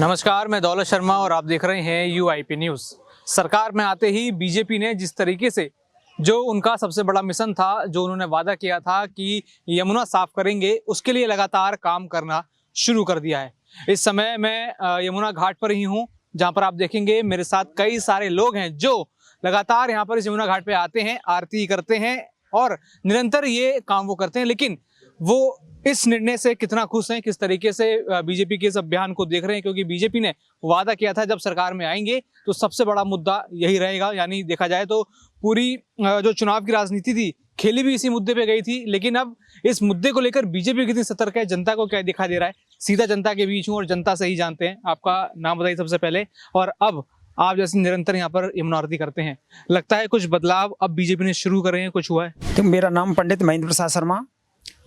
नमस्कार, मैं दौलत शर्मा और आप देख रहे हैं यूआईपी न्यूज़। सरकार में आते ही बीजेपी ने जिस तरीके से जो उनका सबसे बड़ा मिशन था, जो उन्होंने वादा किया था कि यमुना साफ करेंगे, उसके लिए लगातार काम करना शुरू कर दिया है। इस समय मैं यमुना घाट पर ही हूँ, जहाँ पर आप देखेंगे मेरे साथ कई सारे लोग हैं जो लगातार यहाँ पर इस यमुना घाट पे आते हैं, आरती करते हैं और निरंतर ये काम वो करते हैं। लेकिन वो इस निर्णय से कितना खुश हैं, किस तरीके से बीजेपी के इस अभियान को देख रहे हैं, क्योंकि बीजेपी ने वादा किया था जब सरकार में आएंगे तो सबसे बड़ा मुद्दा यही रहेगा। यानी देखा जाए तो पूरी जो चुनाव की राजनीति थी खेली भी इसी मुद्दे पे गई थी। लेकिन अब इस मुद्दे को लेकर बीजेपी कितनी सतर्क है, जनता को क्या दिखाई दे रहा है, सीधा जनता के बीच हूँ और जनता से ही जानते हैं। आपका नाम बताइए सबसे पहले, और अब आप जैसे निरंतर यहाँ पर यमुना आरती करते हैं, लगता है कुछ बदलाव अब बीजेपी ने शुरू करे हैं, कुछ हुआ है? तो मेरा नाम पंडित महेंद्र प्रसाद शर्मा।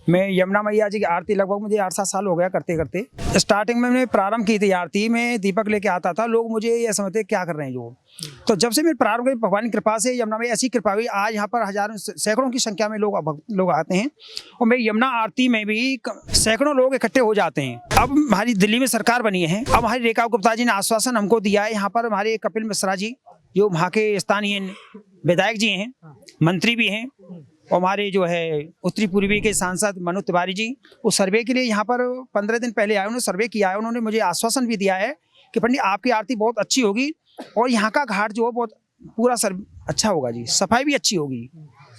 मैं यमुना मैया जी की आरती लगभग मुझे 8-7 साल हो गया करते करते। स्टार्टिंग में मैंने प्रारंभ की थी आरती में, दीपक लेके आता था, लोग मुझे ये समझते क्या कर रहे हैं जो। तो जब से मैं प्रारंभ की, भगवान की कृपा से यमुना मैया ऐसी कृपा हुई, आज यहाँ पर हजारों सैकड़ों की संख्या में लोग आते हैं। और मैं यमुना आरती में भी सैकड़ों लोग इकट्ठे हो जाते हैं। अब हमारी दिल्ली में सरकार बनी है, अब हमारी रेखा गुप्ता जी ने आश्वासन हमको दिया है। यहाँ पर हमारे कपिल मिश्रा जी जो वहाँ के स्थानीय विधायक जी हैं, मंत्री भी हैं, और हमारे जो है उत्तरी पूर्वी के सांसद मनोज तिवारी जी, वो सर्वे के लिए यहाँ पर 15 दिन पहले आए, उन्होंने सर्वे किया है। उन्होंने मुझे आश्वासन भी दिया है कि पंडित आपकी आरती बहुत अच्छी होगी और यहाँ का घाट जो है बहुत पूरा अच्छा होगा जी, सफाई भी अच्छी होगी।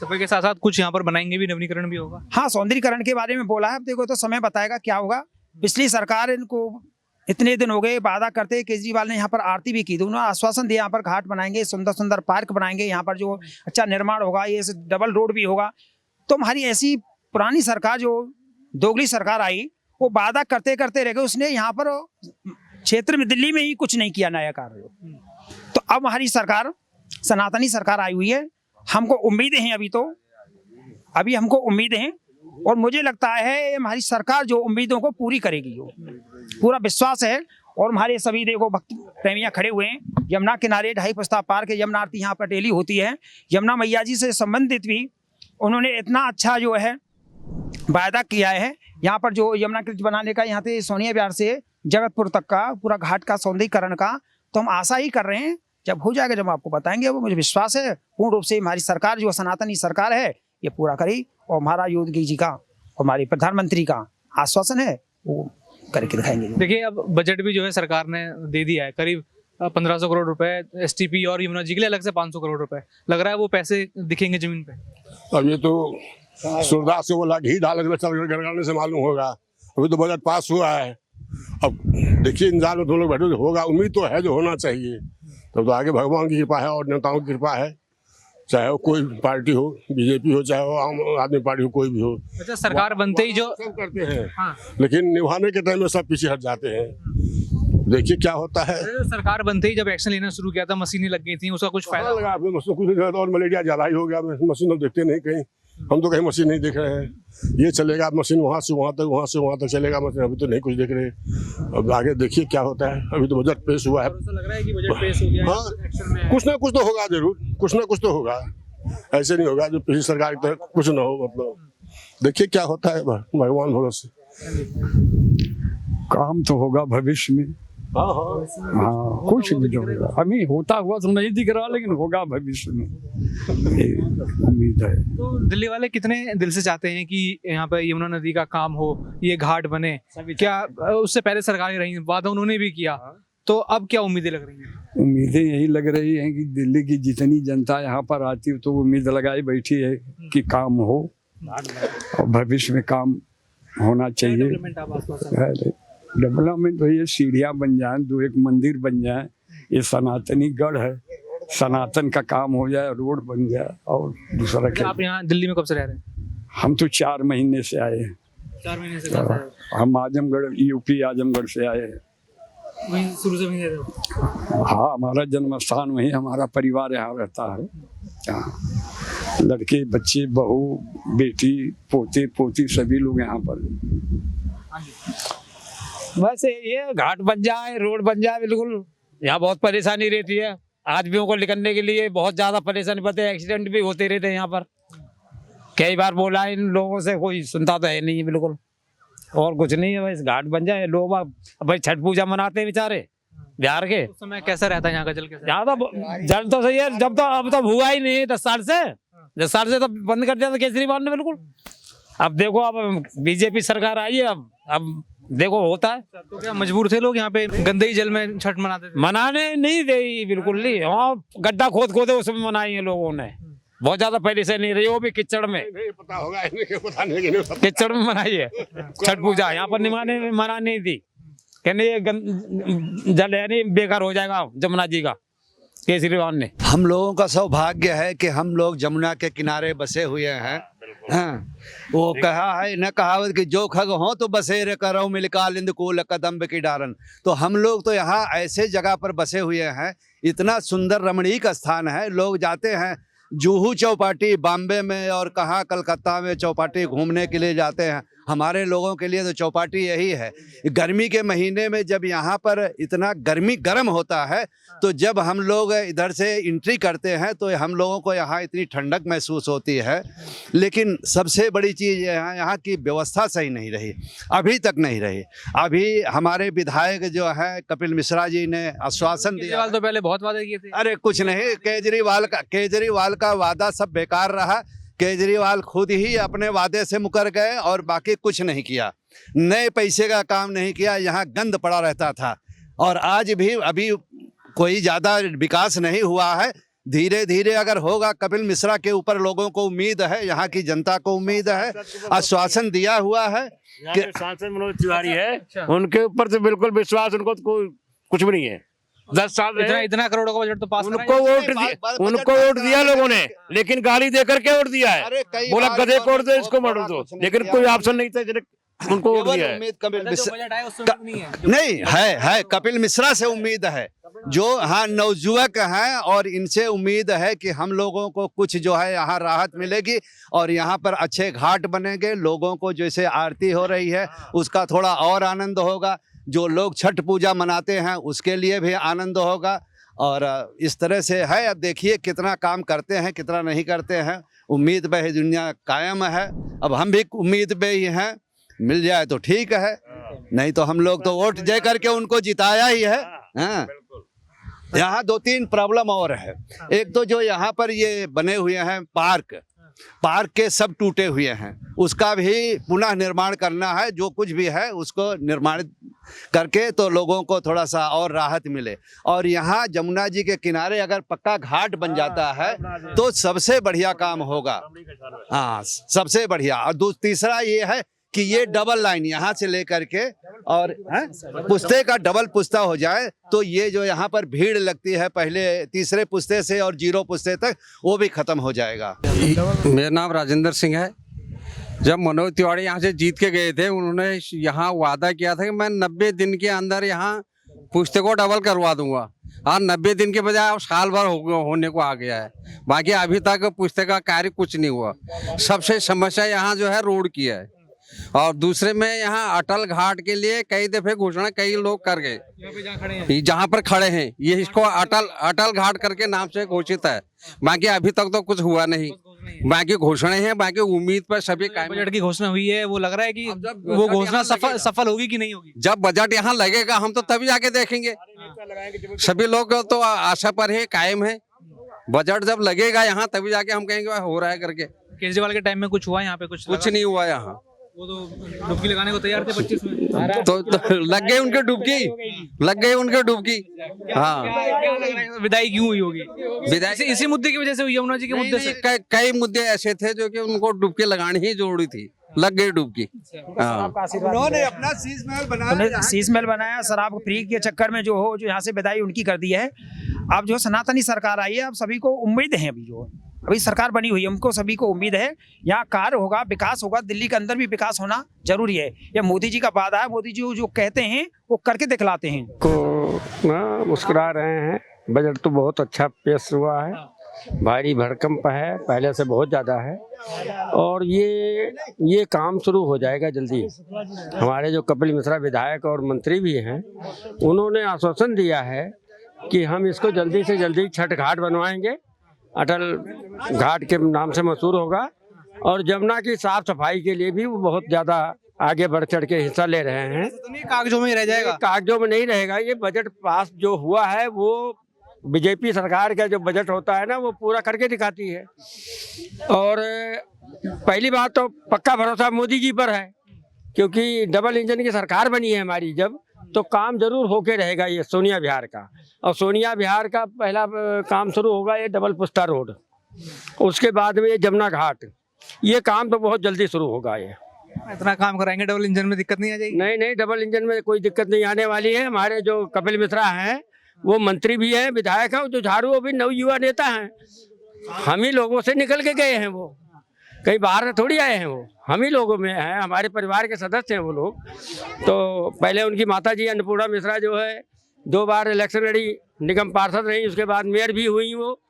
सफाई के साथ साथ कुछ यहाँ पर बनाएंगे भी, नवीनीकरण भी होगा। हाँ, सौंदर्यीकरण के बारे में बोला है। अब देखो तो समय बताएगा क्या होगा। पिछली सरकार इनको इतने दिन हो गए वादा करते, केजरीवाल ने यहाँ पर आरती भी की थी, उन्होंने आश्वासन दिया यहाँ पर घाट बनाएंगे, सुंदर सुंदर पार्क बनाएंगे, यहाँ पर जो अच्छा निर्माण होगा, ये डबल रोड भी होगा। तो हमारी ऐसी पुरानी सरकार जो दोगली सरकार आई, वो वादा करते करते रह गए, उसने यहाँ पर क्षेत्र में दिल्ली में ही कुछ नहीं किया नया कार्य। तो अब हमारी सरकार सनातनी सरकार आई हुई है, हमको उम्मीदें हैं। अभी हमको उम्मीदें हैं और मुझे लगता है हमारी सरकार जो उम्मीदों को पूरी करेगी, जो पूरा विश्वास है। और हमारे सभी देखो भक्त प्रेमियां खड़े हुए हैं यमुना किनारे, ढाई पुस्ता पार्क है, यमुना आरती यहाँ पर डेली होती है। यमुना मैया जी से संबंधित भी उन्होंने इतना अच्छा जो है वायदा किया है। यहाँ पर जो यमुना ब्रिज बनाने का, यहाँ से सोनिया विहार से जगतपुर तक का पूरा घाट का सौंदर्यीकरण का, तो हम आशा ही कर रहे हैं जब हो जाएगा, जब आपको बताएंगे। वो मुझे विश्वास है पूर्ण रूप से हमारी सरकार जो सनातनी सरकार है ये पूरा करी। और हमारा योगी जी का और हमारे प्रधानमंत्री का आश्वासन है, वो करके दिखाएंगे। देखिए, अब बजट भी जो है सरकार ने दे दिया है, करीब 1500 करोड़ रुपए एसटीपी और यमुना जी के लिए अलग से 500 करोड़ रुपए। लग रहा है वो पैसे दिखेंगे जमीन पे? अब ये तो सूरदास से बोला घी डाल गड़गड़ाने से मालूम होगा। अभी तो बजट पास हुआ है, अब देखिए इंतजार में दोनों बैठे होगा। उम्मीद तो है जो होना चाहिए, तब तो आगे भगवान की कृपा है और नेताओं की कृपा है, चाहे वो कोई पार्टी हो, बीजेपी हो, चाहे वो आम आदमी पार्टी हो, कोई भी हो। अच्छा, सरकार बनते ही जो सब करते हैं, हाँ, लेकिन निभाने के टाइम में सब पीछे हट जाते हैं। देखिए क्या होता है। सरकार बनते ही जब एक्शन लेना शुरू किया था, मशीनें लग गई थी, उसका कुछ फायदा लगा? कुछ नहीं, और मलेरिया ज्यादा ही हो गया। मशीन देखते नहीं कहीं, हम तो कहीं मशीन नहीं देख रहे हैं। ये चलेगा मशीन वहाँ से वहाँ तक, वहाँ से वहाँ तक चलेगा मशीन, अभी तो नहीं कुछ देख रहे। अब आगे देखिए क्या होता है। अभी तो बजट पेश हुआ है, लग रहा है कि बजट पेश हो गया। हाँ, कुछ ना कुछ तो होगा जरूर, कुछ ना कुछ तो होगा। ऐसे नहीं होगा जो पिछली सरकार की तरह कुछ ना हो। मतलब देखिए क्या होता है, भगवान भरोसे। काम तो होगा भविष्य में। हाँ, कुछ भी होगा, अभी होता हुआ तो नहीं दिख रहा, लेकिन होगा भविष्य में, उम्मीद है। तो दिल्ली वाले कितने दिल से चाहते हैं कि यहाँ पे यमुना नदी का काम हो, ये घाट बने? क्या उससे पहले सरकारें रही, वादा उन्होंने भी किया, तो अब क्या उम्मीदें लग रही हैं? उम्मीदें यही लग रही हैं कि दिल्ली की जितनी जनता यहाँ पर आती है तो उम्मीद लगाई बैठी है कि काम हो और भविष्य में काम होना चाहिए। डेवलपमेंट तो ये सीढ़ियाँ बन जाए, दो एक मंदिर बन जाए, ये सनातनी गढ़ है, सनातन का काम हो जाए, रोड बन जाए और दूसरा क्या। आप यहाँ दिल्ली में कब से रह रहे हैं? हम तो 4 महीने से आए हैं। 4 महीने से? हम आजमगढ़, यूपी आजमगढ़ से आए हैं। वहीं शुरू से वहीं रह रहे हो? हाँ, हमारा जन्म स्थान वहीं, हमारा परिवार यहाँ रहता है। हाँ, लड़के बच्चे, बहू बेटी, पोते पोती सभी लोग यहाँ पर। बस ये घाट बन जाए, रोड बन जाए, बिल्कुल यहाँ बहुत परेशानी रहती है। आदमियों को निकलने के लिए बहुत ज्यादा परेशानी पड़ती है, एक्सीडेंट भी होते रहते हैं यहाँ पर। कई बार बोला इन लोगों से, कोई सुनता तो है नहीं बिल्कुल। और कुछ नहीं है, बस घाट बन जाए। लोग भाई छठ पूजा मनाते हैं बेचारे बिहार के। उस समय कैसा रहता है यहाँ का जल? कैसा यहाँ तो जल तो सही है, जब तो अब तो हुआ ही नहीं 10 साल से। 10 साल से तो बंद कर दिया था केजरीवाल ने बिल्कुल। अब देखो, अब बीजेपी सरकार आई है, अब देखो होता है। तो क्या मजबूर थे लोग यहाँ पे गंदे ही जल में छठ मनाते थे? मनाने नहीं दे, बिल्कुल नहीं। हाँ, गड्ढा खोद खोदे उसमें मनाई है लोगों ने। बहुत ज्यादा पहले से नहीं रही, वो भी कीचड़ में, नहीं पता होगा इन्हें, पता नहीं कि नहीं पता। कीचड़ में मनाई है छठ पूजा। यहाँ पर मना नहीं थी, कहने ये जल है नहीं, बेकार हो जाएगा जमुना जी का, केजरीवाल ने। हम लोगों का सौभाग्य है कि हम लोग जमुना के किनारे बसे हुए हैं। हाँ, वो कहा है न कहावत कि जो खग हो तो बसेरे करो मिलकालिंद कूल कदम्ब की डारन। तो हम लोग तो यहाँ ऐसे जगह पर बसे हुए हैं, इतना सुंदर रमणीक स्थान है। लोग जाते हैं जुहू चौपाटी बॉम्बे में और कहाँ कलकत्ता में चौपाटी घूमने के लिए जाते हैं। हमारे लोगों के लिए तो चौपाटी यही है। गर्मी के महीने में जब यहाँ पर इतना गर्म होता है, तो जब हम लोग इधर से एंट्री करते हैं तो हम लोगों को यहाँ इतनी ठंडक महसूस होती है। लेकिन सबसे बड़ी चीज़ यहाँ की व्यवस्था सही नहीं रही, अभी तक नहीं रही। अभी हमारे विधायक जो है कपिल मिश्रा जी ने आश्वासन दिया। केजरीवाल तो पहले बहुत वादे किए थे। अरे कुछ नहीं, केजरीवाल का वादा सब बेकार रहा। केजरीवाल खुद ही अपने वादे से मुकर गए और बाकी कुछ नहीं किया। नए पैसे का काम नहीं किया, यहाँ गंद पड़ा रहता था। और आज भी अभी कोई ज़्यादा विकास नहीं हुआ है। धीरे धीरे अगर होगा, कपिल मिश्रा के ऊपर लोगों को उम्मीद है, यहाँ की जनता को उम्मीद है। आश्वासन दिया हुआ है कि सांसद मनोज तिवारी है, उनके ऊपर तो बिल्कुल विश्वास, उनको तो कोई कुछ भी नहीं है। 10 साल इतना करोड़ों का बजट तो पास उनको वोट दिया लोगों ने, लेकिन गाली देकर के वोट दिया है। बोला गधे को वोट दो, इसको मत दो, लेकिन कोई ऑप्शन नहीं था, उनको वोट दिया है। कपिल मिश्रा बजट आया उसमें नहीं है। नहीं है कपिल मिश्रा से उम्मीद है, जो हाँ नवजुवक हैं, और इनसे उम्मीद है कि हम लोगों को कुछ जो है यहाँ राहत मिलेगी और यहाँ पर अच्छे घाट बनेंगे। लोगों को जैसे आरती हो रही है उसका थोड़ा और आनंद होगा। जो लोग छठ पूजा मनाते हैं उसके लिए भी आनंद होगा। और इस तरह से है। अब देखिए कितना काम करते हैं, कितना नहीं करते हैं। उम्मीद पे ही दुनिया कायम है। अब हम भी उम्मीद पे ही हैं, मिल जाए तो ठीक है, नहीं तो हम लोग तो वोट दे करके उनको जिताया ही है। हाँ, यहाँ 2-3 प्रॉब्लम और है। एक तो जो यहाँ पर ये बने हुए हैं पार्क के सब टूटे हुए हैं, उसका भी पुनः निर्माण करना है। जो कुछ भी है उसको निर्माण करके तो लोगों को थोड़ा सा और राहत मिले। और यहाँ जमुना जी के किनारे अगर पक्का घाट बन जाता है तो सबसे बढ़िया काम होगा। हाँ, सबसे बढ़िया। और तीसरा ये है कि ये डबल लाइन यहाँ से लेकर के और पुश्ते का डबल पुश्ता हो जाए तो ये जो यहाँ पर भीड़ लगती है पहले तीसरे पुश्ते से और 0 पुश्ते तक, वो भी खत्म हो जाएगा। मेरा नाम राजेंद्र सिंह है। जब मनोज तिवारी यहाँ से जीत के गए थे, उन्होंने यहाँ वादा किया था कि मैं 90 दिन के अंदर यहाँ पुश्ते को डबल करवा दूंगा। और 90 दिन के बजाय अब साल भर होने को आ गया है। बाकी अभी तक पुश्ते का कार्य कुछ नहीं हुआ। सबसे समस्या यहाँ जो है रोड की है। और दूसरे में यहाँ अटल घाट के लिए कई दफे घोषणा कई लोग कर गए, जहाँ पर खड़े हैं ये इसको अटल घाट करके नाम से घोषित है। बाकी अभी तक तो कुछ हुआ नहीं। बाकी घोषणाएं हैं, बाकी उम्मीद पर सभी कायम। बजट की घोषणा हुई है, वो लग रहा है कि वो घोषणा सफल होगी कि नहीं होगी। जब बजट यहाँ लगेगा हम तो तभी जाके देखेंगे। सभी लोग तो आशा पर है, कायम है। बजट जब लगेगा यहाँ तभी जाके हम कहेंगे हो रहा है करके। केजरीवाल के टाइम में कुछ हुआ यहाँ पे? कुछ नहीं हुआ यहाँ। वो तो डुबकी लगाने को तैयार थे 25 में। तो लग गई उनके डुबकी। हाँ, विदाई क्यों हुई होगी? विदाई इसी मुद्दे की वजह से, यमुना जी के मुद्दे से। कई मुद्दे ऐसे थे जो कि उनको डुबकी लगानी ही जरूरी थी, लग गई डुबकी। उन्होंने अपना शीश महल बनाया शराब फ्री के चक्कर में, जो यहाँ से विदाई उनकी कर दी है। अब जो सनातनी सरकार आई है, अब सभी को उम्मीद है, अभी सरकार बनी हुई है, हमको सभी को उम्मीद है यहाँ कार्य होगा, विकास होगा। दिल्ली के अंदर भी विकास होना जरूरी है। ये मोदी जी का वादा है। मोदी जी जो कहते हैं वो करके दिखलाते हैं। को मुस्कुरा रहे हैं। बजट तो बहुत अच्छा पेश हुआ है, भारी भरकम है, पहले से बहुत ज़्यादा है। और ये काम शुरू हो जाएगा जल्दी। हमारे जो कपिल मिश्रा विधायक और मंत्री भी हैं, उन्होंने आश्वासन दिया है कि हम इसको जल्दी से जल्दी छठ घाट बनवाएंगे। अटल घाट के नाम से मशहूर होगा। और जमुना की साफ सफाई के लिए भी वो बहुत ज़्यादा आगे बढ़ चढ़ के हिस्सा ले रहे हैं। ऐसा तो नहीं कागजों में ही रह जाएगा। कागजों में नहीं रहेगा, ये बजट पास जो हुआ है वो बीजेपी सरकार का जो बजट होता है ना वो पूरा करके दिखाती है। और पहली बात तो पक्का भरोसा मोदी जी पर है, क्योंकि डबल इंजन की सरकार बनी है हमारी जब, तो काम जरूर होके रहेगा ये सोनिया विहार का। और सोनिया विहार का पहला काम शुरू होगा ये डबल पुस्ता रोड, उसके बाद में ये जमुना घाट, ये काम तो बहुत जल्दी शुरू होगा। ये इतना काम कराएंगे डबल इंजन में दिक्कत नहीं आ जाएगी? नहीं नहीं, डबल इंजन में कोई दिक्कत नहीं आने वाली है। हमारे जो कपिल मिश्रा हैं वो मंत्री भी हैं, विधायक हैं, जो झाड़ू वो भी नवयुवा नेता हैं। हम ही लोगों से निकल के गए हैं, वो कहीं बाहर से थोड़ी आए हैं, वो हम ही लोगों में हैं, हमारे परिवार के सदस्य हैं वो लोग। तो पहले उनकी माता जी अन्नपूर्णा मिश्रा जो है 2 बार इलेक्शन लड़ी, निगम पार्षद रही, उसके बाद मेयर भी हुई वो।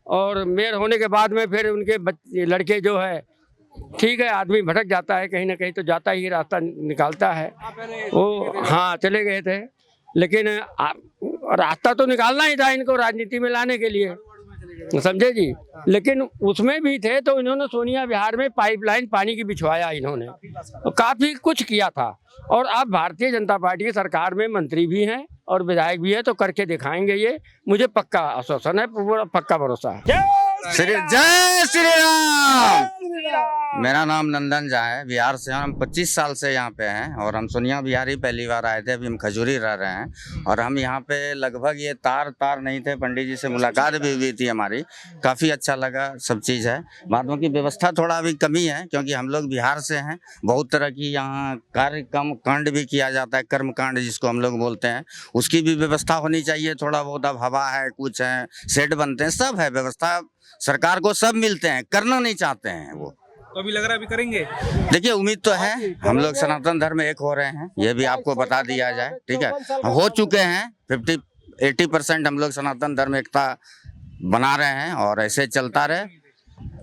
और मेयर होने के बाद में फिर उनके लड़के जो है, ठीक है आदमी भटक जाता है कहीं ना कहीं, तो जाता ही रास्ता निकालता है वो। हाँ चले गए थे, लेकिन रास्ता तो निकालना ही था इनको राजनीति में लाने के लिए, समझे जी। लेकिन उसमें भी थे तो इन्होंने सोनिया विहार में पाइपलाइन पानी की बिछवाया इन्होंने, तो काफी कुछ किया था। और अब भारतीय जनता पार्टी की सरकार में मंत्री भी हैं और विधायक भी है, तो करके दिखाएंगे ये, मुझे पक्का आश्वासन है, पूरा पक्का भरोसा है। जय श्री राम। मेरा नाम नंदन झा है, बिहार से हम 25 साल से यहाँ पे हैं और हम सोनिया विहार ही पहली बार आए थे। अभी हम खजूरी रह रहे हैं और हम यहाँ पे लगभग ये तार नहीं थे, पंडित जी से मुलाकात भी हुई थी हमारी, काफ़ी अच्छा लगा, सब चीज़ है। बातों की व्यवस्था थोड़ा अभी कमी है, क्योंकि हम लोग बिहार से हैं, बहुत तरह की यहाँ कांड भी किया जाता है, कर्म कांड जिसको हम लोग बोलते हैं, उसकी भी व्यवस्था होनी चाहिए थोड़ा बहुत। अब हवा है, कुछ है, सेट बनते हैं, सब है व्यवस्था, सरकार को सब मिलते हैं, करना नहीं चाहते हैं वो। तो अभी लग रहा है अभी करेंगे? देखिए उम्मीद तो है, हम लोग सनातन धर्म में एक हो रहे हैं, ये भी आपको बता दिया जाए, ठीक है। हो चुके हैं 50-80% हम लोग सनातन धर्म एकता बना रहे हैं और ऐसे चलता रहे।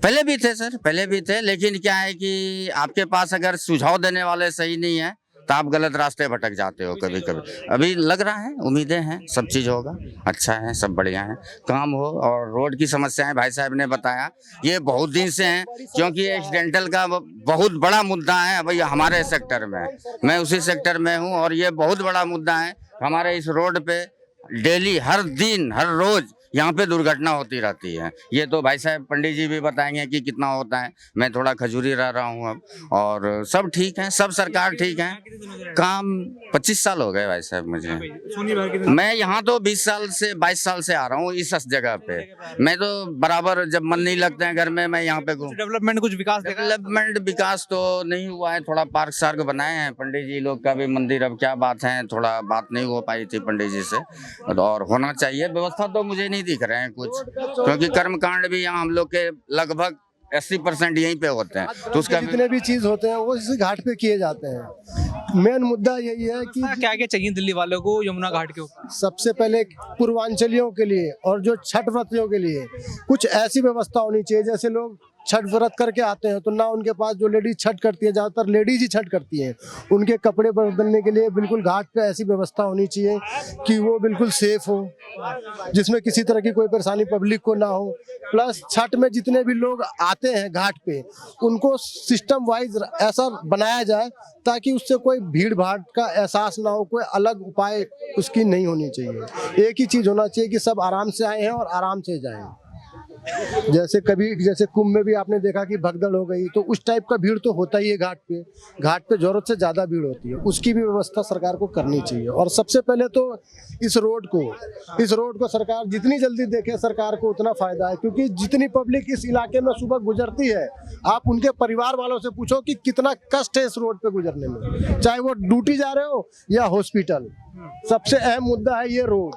पहले भी थे सर, पहले भी थे, लेकिन क्या है कि आपके पास अगर सुझाव देने वाले सही नहीं है तो आप गलत रास्ते भटक जाते हो कभी कभी। अभी लग रहा है, उम्मीदें हैं, सब चीज़ होगा, अच्छा है, सब बढ़िया है, काम हो। और रोड की समस्याएं भाई साहब ने बताया, ये बहुत दिन से हैं, क्योंकि एक्सीडेंटल का बहुत बड़ा मुद्दा है भाई हमारे सेक्टर में, मैं उसी सेक्टर में हूँ और ये बहुत बड़ा मुद्दा है हमारे इस रोड पे। डेली, हर दिन, हर रोज यहाँ पे दुर्घटना होती रहती है। ये तो भाई साहब पंडित जी भी बताएंगे कि कितना होता है। मैं थोड़ा खजूरी रह रहा हूँ अब, और सब ठीक है, सब सरकार ठीक है। काम 25 साल हो गए भाई साहब मुझे। मैं यहाँ तो 20 साल से 22 साल से आ रहा हूँ इस जगह पे। मैं तो बराबर, जब मन नहीं लगता है घर में, मैं यहाँ पे डेवलपमेंट, कुछ विकास तो नहीं हुआ है, थोड़ा पार्क सार्क बनाए हैं, पंडित जी लोग का भी मंदिर, अब क्या बात है, थोड़ा बात नहीं हो पाई थी पंडित जी से, और होना चाहिए। व्यवस्था तो मुझे नहीं दिख रहे हैं कुछ, क्योंकि कर्मकांड भी यहाँ हम लोग के लगभग 80% यहीं पे होते हैं, तो उसका जितने भी चीज होते हैं वो इसी घाट पे किए जाते हैं। मेन मुद्दा यही है कि क्या क्या चाहिए दिल्ली वालों को यमुना घाट के ऊपर? सबसे पहले पूर्वांचलियों के लिए और जो छठ व्रतियों के लिए कुछ ऐसी व्यवस्था होनी चाहिए, जैसे लोग छठ व्रत करके आते हैं तो ना उनके पास, जो लेडीज छठ करती है, ज़्यादातर लेडीज ही छठ करती हैं, उनके कपड़े बदलने के लिए बिल्कुल घाट पे ऐसी व्यवस्था होनी चाहिए कि वो बिल्कुल सेफ हो, जिसमें किसी तरह की कोई परेशानी पब्लिक को ना हो। प्लस छठ में जितने भी लोग आते हैं घाट पे, उनको सिस्टम वाइज ऐसा बनाया जाए ताकि उससे कोई भीड़ भाड़ का एहसास ना हो, कोई अलग उपाय उसकी नहीं होनी चाहिए। एक ही चीज़ होना चाहिए कि सब आराम से आए हैं और आराम से जाएं। जैसे कुंभ में भी आपने देखा कि भगदड़ हो गई, तो उस टाइप का भीड़ तो होता ही है घाट पे जरूरत से ज़्यादा भीड़ होती है, उसकी भी व्यवस्था सरकार को करनी चाहिए। और सबसे पहले तो इस रोड को सरकार जितनी जल्दी देखे, सरकार को उतना फायदा है, क्योंकि जितनी पब्लिक इस इलाके में सुबह गुजरती है, आप उनके परिवार वालों से पूछो कि कितना कष्ट है इस रोड पे गुजरने में, चाहे वो ड्यूटी जा रहे हो या हॉस्पिटल। सबसे अहम मुद्दा है ये रोड।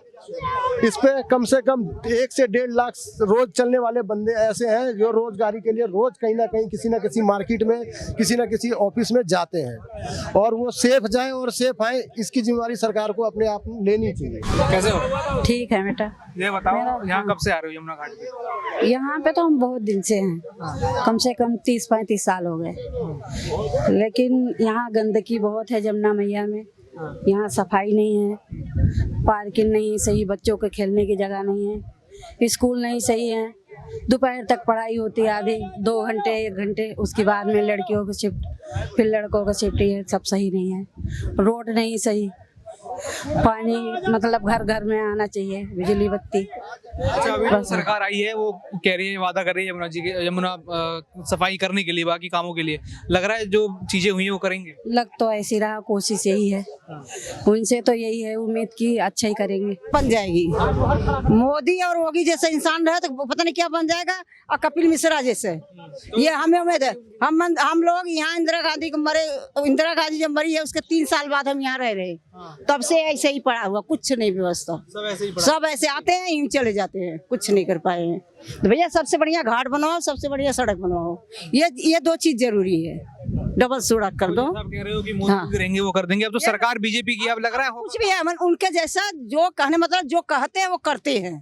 इस पे कम से कम 1 से 1.5 लाख रोज चलने वाले बंदे ऐसे हैं जो रोजगारी के लिए रोज कहीं ना कहीं, किसी ना किसी मार्केट में, किसी ना किसी ऑफिस में जाते हैं, और वो सेफ जाएं और सेफ आए, इसकी जिम्मेदारी सरकार को अपने आप लेनी चाहिए। कैसे हो? ठीक है बेटा। ये बताओ, यहाँ कब से आ रहे हो यमुना घाट पे? यहाँ पे तो हम बहुत दिन से हैं, कम से कम 30-35 साल हो गए, लेकिन यहाँ गंदगी बहुत है जमुना मैया में। यहाँ सफाई नहीं है, पार्किंग नहीं सही, बच्चों के खेलने की जगह नहीं है, स्कूल नहीं सही है, दोपहर तक पढ़ाई होती है, आधे 2 घंटे 1 घंटे, उसके बाद में लड़कियों को शिफ्ट, फिर लड़कों को शिफ्ट। ये सब सही नहीं है, रोड नहीं सही, पानी मतलब घर घर में आना चाहिए, बिजली बत्ती। अच्छा, अभी जो सरकार आई है वो कह रही है, वादा कर रही है यमुना जी के यमुना सफाई करने के लिए, बाकी कामों के लिए लग रहा है जो चीजें हुई हैं वो करेंगे। लग तो ऐसी रहा, कोशिश यही है, उनसे तो यही है उम्मीद की अच्छा ही करेंगे। बन जाएगी, मोदी और योगी जैसे इंसान रहे तो पता नहीं क्या बन जाएगा, और कपिल मिश्रा जैसे, ये हमें उम्मीद है। हम लोग यहाँ इंदिरा गांधी जब मरी है उसके 3 साल बाद हम यहाँ रह रहे, तब से ऐसे ही पड़ा हुआ, कुछ नहीं व्यवस्था, सब ऐसे आते हैं यूं चले जाते हैं, कुछ नहीं कर पाए हैं। तो भैया सबसे बढ़िया घाट बनवाओ, सबसे बढ़िया सड़क बनवाओ, ये 2 चीज जरूरी है, डबल सड़क कर दो। आप कह रहे हो कि मोदी रहेंगे वो कर देंगे, अब तो सरकार बीजेपी की, अब लग रहा है कुछ भी है उनके जैसा, जो कहने मतलब जो कहते हैं वो करते हैं,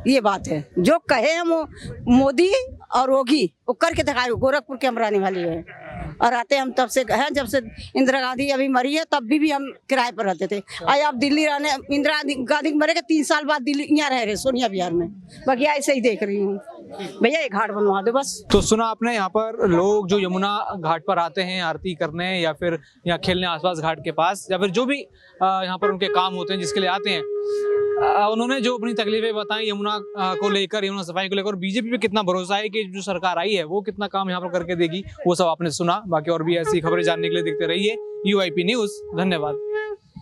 ये बात है। जो कहे हैं वो मोदी और योगी वो करके दिखाए। गोरखपुर के हम रहने वाली है और आते हम तब से हैं, जब से इंदिरा गांधी अभी मरी है तब भी हम किराए पर रहते थे। आज आप दिल्ली रहने, इंदिरा गांधी मरे के 3 साल बाद दिल्ली यहाँ रह रहे, सोनिया बिहार में, बाकी ऐसे ही देख रही हूँ। भैया एक घाट बनवा दो बस। तो सुना आपने, यहाँ पर लोग जो यमुना घाट पर आते हैं आरती करने या फिर यहाँ खेलने आसपास घाट के पास, या फिर जो भी यहाँ पर उनके काम होते हैं जिसके लिए आते हैं, उन्होंने जो अपनी तकलीफें बताई यमुना को लेकर, यमुना सफाई को लेकर, बीजेपी पे कितना भरोसा है कि जो सरकार आई है वो कितना काम यहाँ पर करके देगी, वो सब आपने सुना। बाकी और भी ऐसी खबरें जानने के लिए देखते रहिए UIP न्यूज़। धन्यवाद।